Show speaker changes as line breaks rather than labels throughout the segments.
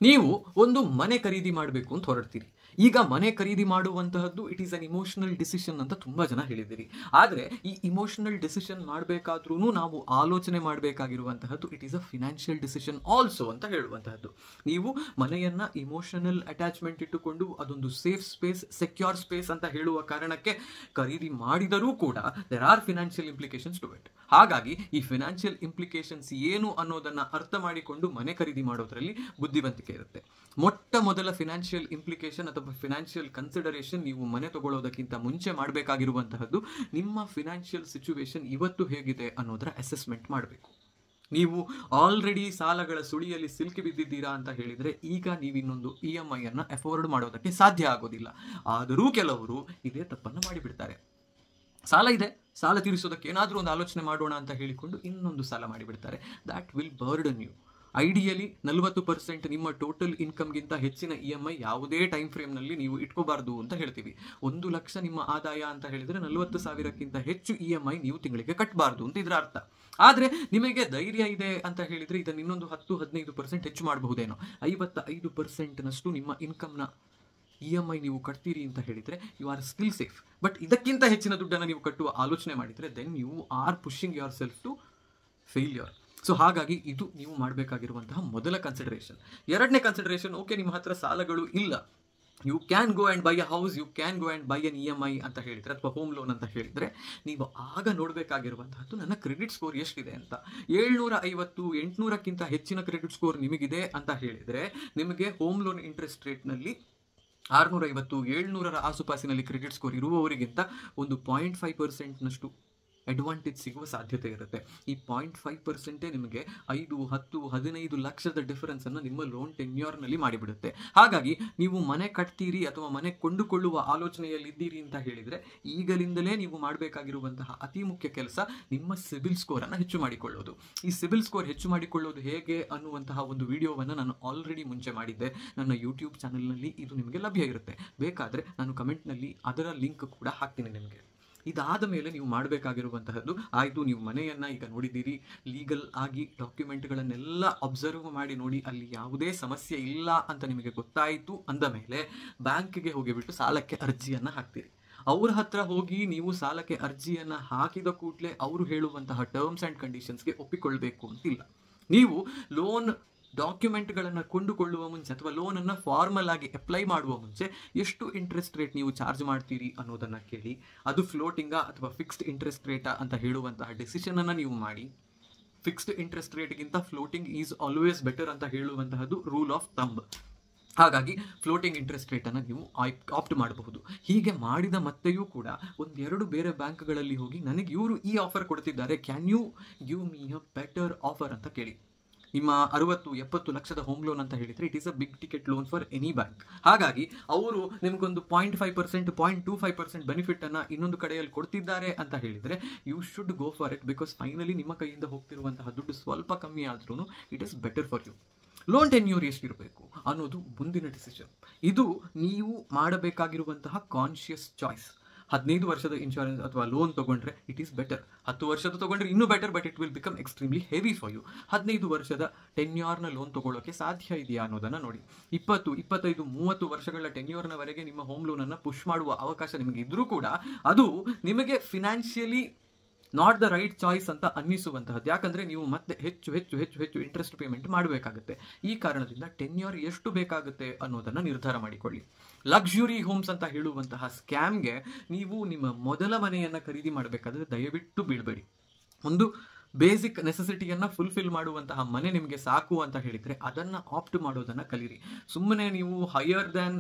ನೀವು ಒಂದು ಮನೆ ಖರೀದಿ ಮಾಡಬೇಕು ಅಂತ ಹೊರಡ್ತೀರಿ. ಈಗ ಮನೆ ಖರೀದಿ ಮಾಡುವಂತಹದ್ದು it is an emotional decision ಅಂತ ತುಂಬಾ ಜನ ಹೇಳಿದ್ದೀರಿ. ಆದರೆ ಈ ಇಮೋಷನಲ್ ಡಿಸಿಷನ್ ಮಾಡಬೇಕಾದ್ರೂ ನಾವು ಆಲೋಚನೆ ಮಾಡಬೇಕಾಗಿರುವಂತಹದ್ದು it is a financial decision also ಅಂತ ಹೇಳುವಂತಹದ್ದು. ನೀವು ಮನೆಯನ್ನ ಇಮೋಷನಲ್ ಅಟ್ಯಾಚ್ಮೆಂಟ್ ಇಟ್ಟುಕೊಂಡು ಅದೊಂದು ಸೇಫ್ ಸ್ಪೇಸ್, ಸೆಕ್ಯೂರ್ ಸ್ಪೇಸ್ ಅಂತ ಹೇಳುವ ಕಾರಣಕ್ಕೆ ಖರೀದಿ ಮಾಡಿದರೂ ಕೂಡ there are financial implications to it. ಹಾಗಾಗಿ ಈ ಫಿನಾನ್ಷಿಯಲ್ ಇಂಪ್ಲಿಕೇಶನ್ಸ್ ಏನು ಅನ್ನೋದನ್ನ ಅರ್ಥ ಮಾಡಿಕೊಂಡು ಮನೆ ಖರೀದಿ ಮಾಡೋದ್ರಲ್ಲಿ ಬುದ್ಧಿವಂತಿಕೆ ಇರುತ್ತೆ. ಮೊಟ್ಟ ಮೊದಲ ಫಿನಾನ್ಷಿಯಲ್ ಇಂಪ್ಲಿಕೇಶನ್ ಅಥವಾ ಫಿನಾನ್ಷಿಯಲ್ ಕನ್ಸಿಡರೇಷನ್ ನೀವು ಮನೆ ತಗೊಳ್ಳೋದಕ್ಕಿಂತ ಮುಂಚೆ ಮಾಡಬೇಕಾಗಿರುವಂತಹದ್ದು ನಿಮ್ಮ ಫಿನಾನ್ಷಿಯಲ್ ಸಿಚುವೇಶನ್ ಇವತ್ತು ಹೇಗಿದೆ ಅನ್ನೋದರ ಅಸೆಸ್ಮೆಂಟ್ ಮಾಡಬೇಕು. ನೀವು ಆಲ್ರೆಡಿ ಸಾಲಗಳ ಸುಳಿಯಲ್ಲಿ ಸಿಲುಕಿ ಬಿದ್ದಿದ್ದೀರಾ ಅಂತ ಹೇಳಿದ್ರೆ ಈಗ ನೀವು ಇನ್ನೊಂದು EMI ಅನ್ನ ಅಫೋರ್ಡ್ ಮಾಡೋದಕ್ಕೆ ಸಾಧ್ಯ ಆಗೋದಿಲ್ಲ. ಆದರೂ ಕೆಲವರು ಇದೇ ತಪ್ಪನ್ನು ಮಾಡಿಬಿಡ್ತಾರೆ. ಸಾಲ ಇದೆ, ಸಾಲ ತೀರಿಸೋದಕ್ಕೆ ಏನಾದರೂ ಒಂದು ಆಲೋಚನೆ ಮಾಡೋಣ ಅಂತ ಹೇಳಿಕೊಂಡು ಇನ್ನೊಂದು ಸಾಲ ಮಾಡಿಬಿಡ್ತಾರೆ. That will burden you. Ideally 40% ನಿಮ್ಮ ಟೋಟಲ್ ಇನ್ಕಮ್ಗಿಂತ ಹೆಚ್ಚಿನ EMI ಯಾವುದೇ ಟೈಮ್ ಫ್ರೇಮ್ನಲ್ಲಿ ನೀವು ಇಟ್ಕೋಬಾರ್ದು ಅಂತ ಹೇಳ್ತೀವಿ. 1 ಲಕ್ಷ ನಿಮ್ಮ ಆದಾಯ ಅಂತ ಹೇಳಿದರೆ 40,000ಕ್ಕಿಂತ ಹೆಚ್ಚು EMI ನೀವು ತಿಂಗಳಿಗೆ ಕಟ್ಟಬಾರ್ದು ಅಂತ ಇದರ ಅರ್ಥ. ಆದರೆ ನಿಮಗೆ ಧೈರ್ಯ ಇದೆ ಅಂತ ಹೇಳಿದರೆ ಇದನ್ನು ಇನ್ನೊಂದು 10-15% ಹೆಚ್ಚು ಮಾಡಬಹುದೇನೋ. 55%ನಷ್ಟು ನಿಮ್ಮ ಇನ್ಕಮ್ನ EMI ನೀವು ಕಟ್ತೀರಿ ಅಂತ ಹೇಳಿದರೆ you are still safe. But ಇದಕ್ಕಿಂತ ಹೆಚ್ಚಿನ ದುಡ್ಡನ್ನು ನೀವು ಕಟ್ಟುವ ಆಲೋಚನೆ ಮಾಡಿದರೆ then you are pushing yourself to failure. So ಹಾಗಾಗಿ ಇದು ನೀವು ಮಾಡಬೇಕಾಗಿರುವಂತಹ ಮೊದಲ ಕನ್ಸಿಡರೇಷನ್. ಎರಡನೇ ಕನ್ಸಿಡರೇಷನ್, ಓಕೆ ನಿಮ್ಮ ಹತ್ರ ಸಾಲಗಳು ಇಲ್ಲ, you can go and buy a house, you can go and buy an EMI ಅಂತ ಹೇಳಿದರೆ ಅಥವಾ ಹೋಮ್ ಲೋನ್ ಅಂತ ಹೇಳಿದರೆ ನೀವು ಆಗ ನೋಡಬೇಕಾಗಿರುವಂತಹದ್ದು ನನ್ನ ಕ್ರೆಡಿಟ್ ಸ್ಕೋರ್ ಎಷ್ಟಿದೆ ಅಂತ. 750, 800ಕ್ಕಿಂತ ಹೆಚ್ಚಿನ ಕ್ರೆಡಿಟ್ ಸ್ಕೋರ್ ನಿಮಗಿದೆ ಅಂತ ಹೇಳಿದರೆ ನಿಮಗೆ ಹೋಮ್ ಲೋನ್ ಇಂಟ್ರೆಸ್ಟ್ ರೇಟ್ನಲ್ಲಿ 650, 700ರ ಆಸುಪಾಸಿನಲ್ಲಿ ಕ್ರೆಡಿಟ್ ಸ್ಕೋರ್ ಇರುವವರಿಗಿಂತ ಒಂದು 0.5%ನಷ್ಟು ಅಡ್ವಾಂಟೇಜ್ ಸಿಗುವ ಸಾಧ್ಯತೆ ಇರುತ್ತೆ. ಈ 0.5% ನಿಮಗೆ 5, 10, 15 ಲಕ್ಷದ ಡಿಫರೆನ್ಸನ್ನು ನಿಮ್ಮ ಲೋನ್ ಟೆನ್ಯೂರ್ನಲ್ಲಿ ಮಾಡಿಬಿಡುತ್ತೆ. ಹಾಗಾಗಿ ನೀವು ಮನೆ ಕಟ್ತೀರಿ ಅಥವಾ ಮನೆ ಕೊಂಡುಕೊಳ್ಳುವ ಆಲೋಚನೆಯಲ್ಲಿದ್ದೀರಿ ಅಂತ ಹೇಳಿದರೆ ಈಗಲಿಂದಲೇ ನೀವು ಮಾಡಬೇಕಾಗಿರುವಂತಹ ಅತಿ ಮುಖ್ಯ ಕೆಲಸ ನಿಮ್ಮ ಸಿಬಿಲ್ ಸ್ಕೋರನ್ನು ಹೆಚ್ಚು ಮಾಡಿಕೊಳ್ಳೋದು. ಈ ಸಿಬಿಲ್ ಸ್ಕೋರ್ ಹೆಚ್ಚು ಮಾಡಿಕೊಳ್ಳೋದು ಹೇಗೆ ಅನ್ನುವಂತಹ ಒಂದು ವಿಡಿಯೋವನ್ನು ನಾನು ಆಲ್ರೆಡಿ ಮುಂಚೆ ಮಾಡಿದ್ದೆ. ನನ್ನ ಯೂಟ್ಯೂಬ್ ಚಾನಲ್ನಲ್ಲಿ ಇದು ನಿಮಗೆ ಲಭ್ಯ ಇರುತ್ತೆ. ಬೇಕಾದರೆ ನಾನು ಕಮೆಂಟ್ನಲ್ಲಿ ಅದರ ಲಿಂಕ್ ಕೂಡ ಹಾಕ್ತೀನಿ ನಿಮಗೆ. ಇದಾದ ಮೇಲೆ ನೀವು ಮಾಡಬೇಕಾಗಿರುವಂತಹದ್ದು, ಆಯಿತು ನೀವು ಮನೆಯನ್ನು ಈಗ ನೋಡಿದ್ದೀರಿ, ಲೀಗಲ್ ಆಗಿ ಡಾಕ್ಯುಮೆಂಟ್ಗಳನ್ನೆಲ್ಲ ಅಬ್ಸರ್ವ್ ಮಾಡಿ ನೋಡಿ ಅಲ್ಲಿ ಯಾವುದೇ ಸಮಸ್ಯೆ ಇಲ್ಲ ಅಂತ ನಿಮಗೆ ಗೊತ್ತಾಯಿತು ಅಂದ ಮೇಲೆ ಬ್ಯಾಂಕ್ಗೆ ಹೋಗಿಬಿಟ್ಟು ಸಾಲಕ್ಕೆ ಅರ್ಜಿಯನ್ನು ಹಾಕ್ತೀರಿ. ಅವ್ರ ಹತ್ರ ಹೋಗಿ ನೀವು ಸಾಲಕ್ಕೆ ಅರ್ಜಿಯನ್ನು ಹಾಕಿದ ಕೂಡಲೇ ಅವರು ಹೇಳುವಂತಹ ಟರ್ಮ್ಸ್ ಆ್ಯಂಡ್ ಕಂಡೀಷನ್ಸ್ಗೆ ಒಪ್ಪಿಕೊಳ್ಬೇಕು ಅಂತಿಲ್ಲ. ನೀವು ಲೋನ್ ಡಾಕ್ಯುಮೆಂಟ್ಗಳನ್ನು ಕೊಂಡುಕೊಳ್ಳುವ ಮುಂಚೆ ಅಥವಾ ಲೋನನ್ನು ಫಾರ್ಮಲ್ ಆಗಿ ಅಪ್ಲೈ ಮಾಡುವ ಮುಂಚೆ ಎಷ್ಟು ಇಂಟ್ರೆಸ್ಟ್ ರೇಟ್ ನೀವು ಚಾರ್ಜ್ ಮಾಡ್ತೀರಿ ಅನ್ನೋದನ್ನು ಕೇಳಿ, ಅದು ಫ್ಲೋಟಿಂಗಾ ಅಥವಾ ಫಿಕ್ಸ್ಡ್ ಇಂಟ್ರೆಸ್ಟ್ ರೇಟಾ ಅಂತ ಹೇಳುವಂತಹ ಡಿಸಿಷನನ್ನು ನೀವು ಮಾಡಿ. ಫಿಕ್ಸ್ಡ್ ಇಂಟ್ರೆಸ್ಟ್ ರೇಟ್ಗಿಂತ ಫ್ಲೋಟಿಂಗ್ ಈಸ್ ಆಲ್ವೇಸ್ ಬೆಟರ್ ಅಂತ ಹೇಳುವಂತಹದ್ದು ರೂಲ್ ಆಫ್ ಥಂಬ್. ಹಾಗಾಗಿ ಫ್ಲೋಟಿಂಗ್ ಇಂಟ್ರೆಸ್ಟ್ ರೇಟನ್ನು ನೀವು ಆಪ್ಟ್ ಮಾಡಬಹುದು. ಹೀಗೆ ಮಾಡಿದ ಮತ್ತೆಯೂ ಕೂಡ ಒಂದೆರಡು ಬೇರೆ ಬ್ಯಾಂಕ್ಗಳಲ್ಲಿ ಹೋಗಿ ನನಗೆ ಇವರು ಈ ಆಫರ್ ಕೊಡ್ತಿದ್ದಾರೆ, can you give me a better offer ಅಂತ ಕೇಳಿ. ನಿಮ್ಮ 60-70 ಲಕ್ಷದ ಹೋಮ್ ಲೋನ್ ಅಂತ ಹೇಳಿದರೆ it is a big ticket loan for any bank. ಹಾಗಾಗಿ ಅವರು ನಿಮಗೊಂದು 0.5%, 0.25% ಬೆನಿಫಿಟನ್ನು ಇನ್ನೊಂದು ಕಡೆಯಲ್ಲಿ ಕೊಡ್ತಿದ್ದಾರೆ ಅಂತ ಹೇಳಿದರೆ you should go for it. Because finally ನಿಮ್ಮ ಕೈಯಿಂದ ಹೋಗ್ತಿರುವಂತಹ ದುಡ್ಡು ಸ್ವಲ್ಪ ಕಮ್ಮಿ ಆದ್ರೂ it is better for you. Loan tenure ಎಷ್ಟಿರಬೇಕು ಅನ್ನೋದು ಮುಂದಿನ ಡಿಸಿಷನ್. ಇದು ನೀವು ಮಾಡಬೇಕಾಗಿರುವಂತಹ ಕಾನ್ಷಿಯಸ್ ಚಾಯ್ಸ್. 15 ವರ್ಷದ ಇನ್ಶೂರೆನ್ಸ್ ಅಥವಾ ಲೋನ್ ತಗೊಂಡ್ರೆ ಇಟ್ ಈಸ್ ಬೆಟರ್. 10 ವರ್ಷದ ತಗೊಂಡ್ರೆ ಇನ್ನೂ better, but it will become extremely heavy for you. 15 ವರ್ಷದ ಟೆನ್ಯೂರ್ನ ಲೋನ್ ತಗೊಳ್ಳೋಕೆ ಸಾಧ್ಯ ಇದೆಯಾ ಅನ್ನೋದನ್ನು ನೋಡಿ. 20, 25, 30 ವರ್ಷಗಳ ಟೆನ್ಯೂರ್ನವರೆಗೆ ನಿಮ್ಮ ಹೋಮ್ ಲೋನನ್ನು ಪುಷ್ ಮಾಡುವ ಅವಕಾಶ ನಿಮಗೆ ಇದ್ರೂ ಕೂಡ ಅದು ನಿಮಗೆ financially not the right choice ಅಂತ ಅನ್ನಿಸುವಂತಹದ್ದು. ಯಾಕಂದರೆ ನೀವು ಮತ್ತೆ ಹೆಚ್ಚು ಹೆಚ್ಚು ಹೆಚ್ಚು ಹೆಚ್ಚು ಇಂಟ್ರೆಸ್ಟ್ ಪೇಮೆಂಟ್ ಮಾಡಬೇಕಾಗುತ್ತೆ. ಈ ಕಾರಣದಿಂದ ಟೆನ್ಯೂರ್ ಎಷ್ಟು ಬೇಕಾಗುತ್ತೆ ಅನ್ನೋದನ್ನು ನಿರ್ಧಾರ ಮಾಡಿಕೊಳ್ಳಿ. ಲಕ್ಸುರಿ ಹೋಮ್ಸ್ ಅಂತ ಹೇಳುವಂತಹ ಸ್ಕ್ಯಾಮ್ಗೆ ನೀವು ನಿಮ್ಮ ಮೊದಲ ಮನೆಯನ್ನು ಖರೀದಿ ಮಾಡಬೇಕಾದ್ರೆ ದಯವಿಟ್ಟು ಬೀಳಬೇಡಿ. ಒಂದು ಬೇಸಿಕ್ ನೆಸೆಸಿಟಿಯನ್ನು ಫುಲ್ಫಿಲ್ ಮಾಡುವಂತಹ ಮನೆ ನಿಮಗೆ ಸಾಕು ಅಂತ ಹೇಳಿದರೆ ಅದನ್ನು ಆಪ್ಟ್ ಮಾಡೋದನ್ನು ಕಲೀರಿ. ಸುಮ್ಮನೆ ನೀವು ಹೈಯರ್ ದ್ಯಾನ್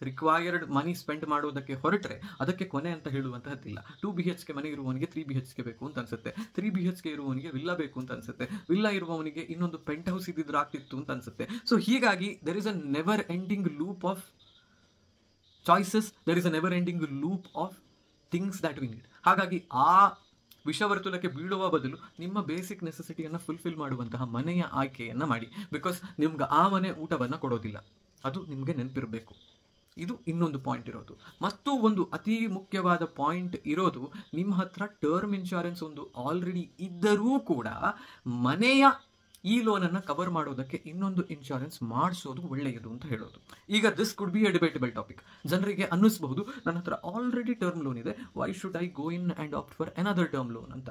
ರಿಕ್ವೈರ್ಡ್ ಮನಿ ಸ್ಪೆಂಡ್ ಮಾಡೋದಕ್ಕೆ ಹೊರಟ್ರೆ ಅದಕ್ಕೆ ಕೊನೆ ಅಂತ ಹೇಳುವಂತಹದ್ದಿಲ್ಲ. 2 BHK ಮನೆ ಇರುವವನಿಗೆ 3 BHK ಬೇಕು ಅಂತ ಅನ್ಸುತ್ತೆ, 3 BHK ಇರುವವನಿಗೆ ವಿಲ್ಲಾ ಬೇಕು ಅಂತ ಅನ್ಸುತ್ತೆ, ವಿಲ್ಲಾ ಇರುವವನಿಗೆ ಇನ್ನೊಂದು ಪೆಂಟ್ ಹೌಸ್ ಇದ್ದಿದ್ರೆ ಆಗ್ತಿತ್ತು ಅಂತ ಅನ್ಸುತ್ತೆ. ಸೊ ಹೀಗಾಗಿ there is a never ending loop of choices, there is a never ending loop of things that we need. ಹಾಗಾಗಿ ಆ ವಿಷವರ್ತುಲಕ್ಕೆ ಬೀಳುವ ಬದಲು ನಿಮ್ಮ ಬೇಸಿಕ್ ನೆಸೆಸಿಟಿಯನ್ನು ಫುಲ್ಫಿಲ್ ಮಾಡುವಂತಹ ಮನೆಯ ಆಯ್ಕೆಯನ್ನು ಮಾಡಿ. ಬಿಕಾಸ್ ನಿಮ್ಗೆ ಆ ಮನೆ ಊಟವನ್ನು ಕೊಡೋದಿಲ್ಲ, ಅದು ನಿಮಗೆ ನೆನಪಿರಬೇಕು. ಇದು ಇನ್ನೊಂದು ಪಾಯಿಂಟ್ ಇರೋದು. ಮತ್ತು ಒಂದು ಅತಿ ಮುಖ್ಯವಾದ ಪಾಯಿಂಟ್ ಇರೋದು, ನಿಮ್ಮ ಹತ್ರ ಟರ್ಮ್ ಇನ್ಶೂರೆನ್ಸ್ ಒಂದು ಆಲ್ರೆಡಿ ಇದ್ದರೂ ಕೂಡ ಮನೆಯ ಈ ಲೋನನ್ನು ಕವರ್ ಮಾಡೋದಕ್ಕೆ ಇನ್ನೊಂದು ಇನ್ಶೂರೆನ್ಸ್ ಮಾಡಿಸೋದು ಒಳ್ಳೆಯದು ಅಂತ ಹೇಳೋದು. ಈಗ this could be A debatable topic. ಜನರಿಗೆ ಅನ್ನಿಸಬಹುದು ನನ್ನ ಹತ್ರ ಆಲ್ರೆಡಿ ಟರ್ಮ್ ಲೋನ್ ಇದೆ, why should I go in and opt for another term loan ಅಂತ.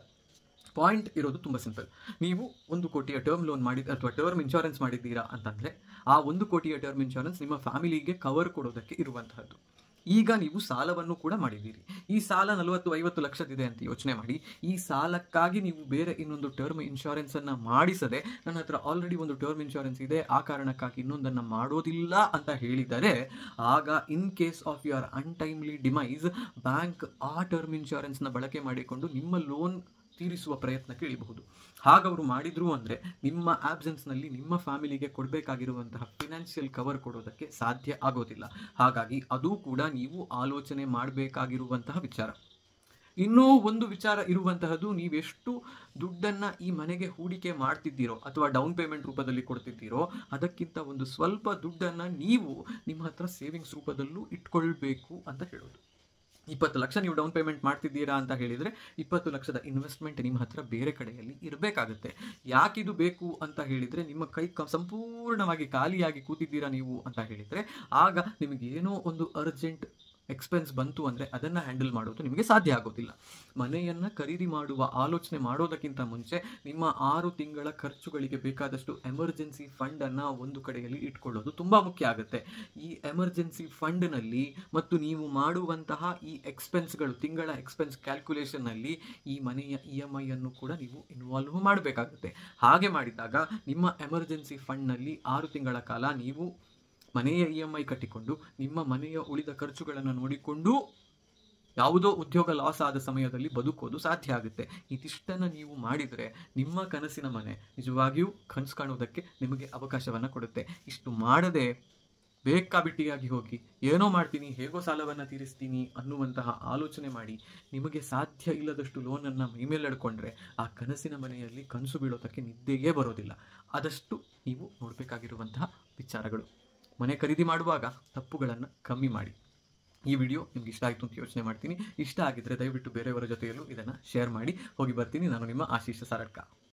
ಪಾಯಿಂಟ್ ಇರೋದು ತುಂಬ ಸಿಂಪಲ್. ನೀವು 1 ಕೋಟಿಯ ಟರ್ಮ್ ಲೋನ್ ಅಥವಾ ಟರ್ಮ್ ಇನ್ಶೂರೆನ್ಸ್ ಮಾಡಿದ್ದೀರಾ ಅಂತಂದರೆ ಆ 1 ಕೋಟಿಯ ಟರ್ಮ್ ಇನ್ಶೂರೆನ್ಸ್ ನಿಮ್ಮ ಫ್ಯಾಮಿಲಿಗೆ ಕವರ್ ಕೊಡೋದಕ್ಕೆ ಇರುವಂತಹದ್ದು. ಈಗ ನೀವು ಸಾಲವನ್ನು ಕೂಡ ಮಾಡಿದ್ದೀರಿ. ಈ ಸಾಲ 40-50 ಲಕ್ಷದಿದೆ ಅಂತ ಯೋಚನೆ ಮಾಡಿ. ಈ ಸಾಲಕ್ಕಾಗಿ ನೀವು ಬೇರೆ ಇನ್ನೊಂದು ಟರ್ಮ್ ಇನ್ಶೂರೆನ್ಸನ್ನು ಮಾಡಿಸದೆ ನನ್ನ ಹತ್ರ ಆಲ್ರೆಡಿ ಒಂದು ಟರ್ಮ್ ಇನ್ಶೂರೆನ್ಸ್ ಇದೆ, ಆ ಕಾರಣಕ್ಕಾಗಿ ಇನ್ನೊಂದನ್ನು ಮಾಡೋದಿಲ್ಲ ಅಂತ ಹೇಳಿದರೆ, ಆಗ in case of your ಅನ್ಟೈಮ್ಲಿ demise bank ಆ ಟರ್ಮ್ ಇನ್ಶೂರೆನ್ಸ್ನ ಬಳಕೆ ಮಾಡಿಕೊಂಡು ನಿಮ್ಮ ಲೋನ್ ತೀರಿಸುವ ಪ್ರಯತ್ನಕ್ಕೆ ಇಳಿಬಹುದು. ಹಾಗವರು ಮಾಡಿದ್ರು ಅಂದರೆ ನಿಮ್ಮ ಆಬ್ಸೆನ್ಸ್ನಲ್ಲಿ ನಿಮ್ಮ ಫ್ಯಾಮಿಲಿಗೆ ಕೊಡಬೇಕಾಗಿರುವಂತಹ ಫಿನಾನ್ಷಿಯಲ್ ಕವರ್ ಕೊಡೋದಕ್ಕೆ ಸಾಧ್ಯ ಆಗೋದಿಲ್ಲ. ಹಾಗಾಗಿ ಅದು ಕೂಡ ನೀವು ಆಲೋಚನೆ ಮಾಡಬೇಕಾಗಿರುವಂತಹ ವಿಚಾರ. ಇನ್ನೂ ಒಂದು ವಿಚಾರ ಇರುವಂತಹದ್ದು, ನೀವೆಷ್ಟು ದುಡ್ಡನ್ನು ಈ ಮನೆಗೆ ಹೂಡಿಕೆ ಮಾಡ್ತಿದ್ದೀರೋ ಅಥವಾ ಡೌನ್ ಪೇಮೆಂಟ್ ರೂಪದಲ್ಲಿ ಕೊಡ್ತಿದ್ದೀರೋ ಅದಕ್ಕಿಂತ ಒಂದು ಸ್ವಲ್ಪ ದುಡ್ಡನ್ನು ನೀವು ನಿಮ್ಮ ಹತ್ರ ಸೇವಿಂಗ್ಸ್ ರೂಪದಲ್ಲೂ ಇಟ್ಕೊಳ್ಬೇಕು ಅಂತ ಹೇಳೋದು. 20 ಲಕ್ಷ ನೀವು ಡೌನ್ ಪೇಮೆಂಟ್ ಮಾಡ್ತಿದ್ದೀರಾ ಅಂತ ಹೇಳಿದರೆ 20 ಲಕ್ಷದ ಇನ್ವೆಸ್ಟ್ಮೆಂಟ್ ನಿಮ್ಮ ಹತ್ರ ಬೇರೆ ಕಡೆಯಲ್ಲಿ ಇರಬೇಕಾಗುತ್ತೆ. ಯಾಕಿದು ಬೇಕು ಅಂತ ಹೇಳಿದರೆ, ನಿಮ್ಮ ಕೈ ಸಂಪೂರ್ಣವಾಗಿ ಖಾಲಿಯಾಗಿ ಕೂತಿದ್ದೀರಾ ನೀವು ಅಂತ ಹೇಳಿದರೆ ಆಗ ನಿಮಗೇನೋ ಒಂದು ಅರ್ಜೆಂಟ್ ಎಕ್ಸ್ಪೆನ್ಸ್ ಬಂತು ಅಂದರೆ ಅದನ್ನು ಹ್ಯಾಂಡಲ್ ಮಾಡೋದು ನಿಮಗೆ ಸಾಧ್ಯ ಆಗೋದಿಲ್ಲ. ಮನೆಯನ್ನು ಖರೀದಿ ಮಾಡುವ ಆಲೋಚನೆ ಮಾಡೋದಕ್ಕಿಂತ ಮುಂಚೆ ನಿಮ್ಮ 6 ತಿಂಗಳ ಖರ್ಚುಗಳಿಗೆ ಬೇಕಾದಷ್ಟು ಎಮರ್ಜೆನ್ಸಿ ಫಂಡನ್ನು ಒಂದು ಕಡೆಯಲ್ಲಿ ಇಟ್ಕೊಳ್ಳೋದು ತುಂಬ ಮುಖ್ಯ ಆಗುತ್ತೆ. ಈ ಎಮರ್ಜೆನ್ಸಿ ಫಂಡ್ನಲ್ಲಿ ಮತ್ತು ನೀವು ಮಾಡುವಂತಹ ಈ ಎಕ್ಸ್ಪೆನ್ಸ್ಗಳು, ತಿಂಗಳ ಎಕ್ಸ್ಪೆನ್ಸ್ ಕ್ಯಾಲ್ಕುಲೇಷನ್ನಲ್ಲಿ ಈ ಮನೆಯ EMI ಅನ್ನು ಕೂಡ ನೀವು ಇನ್ವಾಲ್ವ್ ಮಾಡಬೇಕಾಗುತ್ತೆ. ಹಾಗೆ ಮಾಡಿದಾಗ ನಿಮ್ಮ ಎಮರ್ಜೆನ್ಸಿ ಫಂಡ್ನಲ್ಲಿ 6 ತಿಂಗಳ ಕಾಲ ನೀವು ಮನೆಯ EMI ಕಟ್ಟಿಕೊಂಡು ನಿಮ್ಮ ಮನೆಯ ಉಳಿದ ಖರ್ಚುಗಳನ್ನು ನೋಡಿಕೊಂಡು ಯಾವುದೋ ಉದ್ಯೋಗ ಲಾಸ್ ಆದ ಸಮಯದಲ್ಲಿ ಬದುಕೋದು ಸಾಧ್ಯ ಆಗುತ್ತೆ. ಇದಿಷ್ಟನ್ನು ನೀವು ಮಾಡಿದರೆ ನಿಮ್ಮ ಕನಸಿನ ಮನೆ ನಿಜವಾಗಿಯೂ ಕನಸು ಕಾಣೋದಕ್ಕೆ ನಿಮಗೆ ಅವಕಾಶವನ್ನು ಕೊಡುತ್ತೆ. ಇಷ್ಟು ಮಾಡದೆ ಬೇಕಾಬಿಟ್ಟಿಯಾಗಿ ಹೋಗಿ ಏನೋ ಮಾಡ್ತೀನಿ, ಹೇಗೋ ಸಾಲವನ್ನು ತೀರಿಸ್ತೀನಿ ಅನ್ನುವಂತಹ ಆಲೋಚನೆ ಮಾಡಿ ನಿಮಗೆ ಸಾಧ್ಯ ಇಲ್ಲದಷ್ಟು ಲೋನನ್ನು ಮೈಮೇಲೆ ಎಳ್ಕೊಂಡ್ರೆ ಆ ಕನಸಿನ ಮನೆಯಲ್ಲಿ ಕನಸು ಬೀಳೋದಕ್ಕೆ ನಿದ್ದೆಯೇ ಬರೋದಿಲ್ಲ. ಅದಷ್ಟು ನೀವು ನೋಡಬೇಕಾಗಿರುವಂತಹ ವಿಚಾರಗಳು. ಮನೆ ಖರೀದಿ ಮಾಡುವಾಗ ತಪ್ಪುಗಳನ್ನು ಕಮ್ಮಿ ಮಾಡಿ. ಈ ವಿಡಿಯೋ ನಿಮ್ಗೆ ಇಷ್ಟ ಆಯಿತು ಅಂತ ಯೋಚನೆ ಮಾಡ್ತೀನಿ. ಇಷ್ಟ ಆಗಿದ್ದರೆ ದಯವಿಟ್ಟು ಬೇರೆಯವರ ಜೊತೆಯಲ್ಲೂ ಇದನ್ನು ಶೇರ್ ಮಾಡಿ. ಹೋಗಿ ಬರ್ತೀನಿ. ನಾನು ನಿಮ್ಮ ಆಶೀಶ್ ಸಾರಡ್ಕ.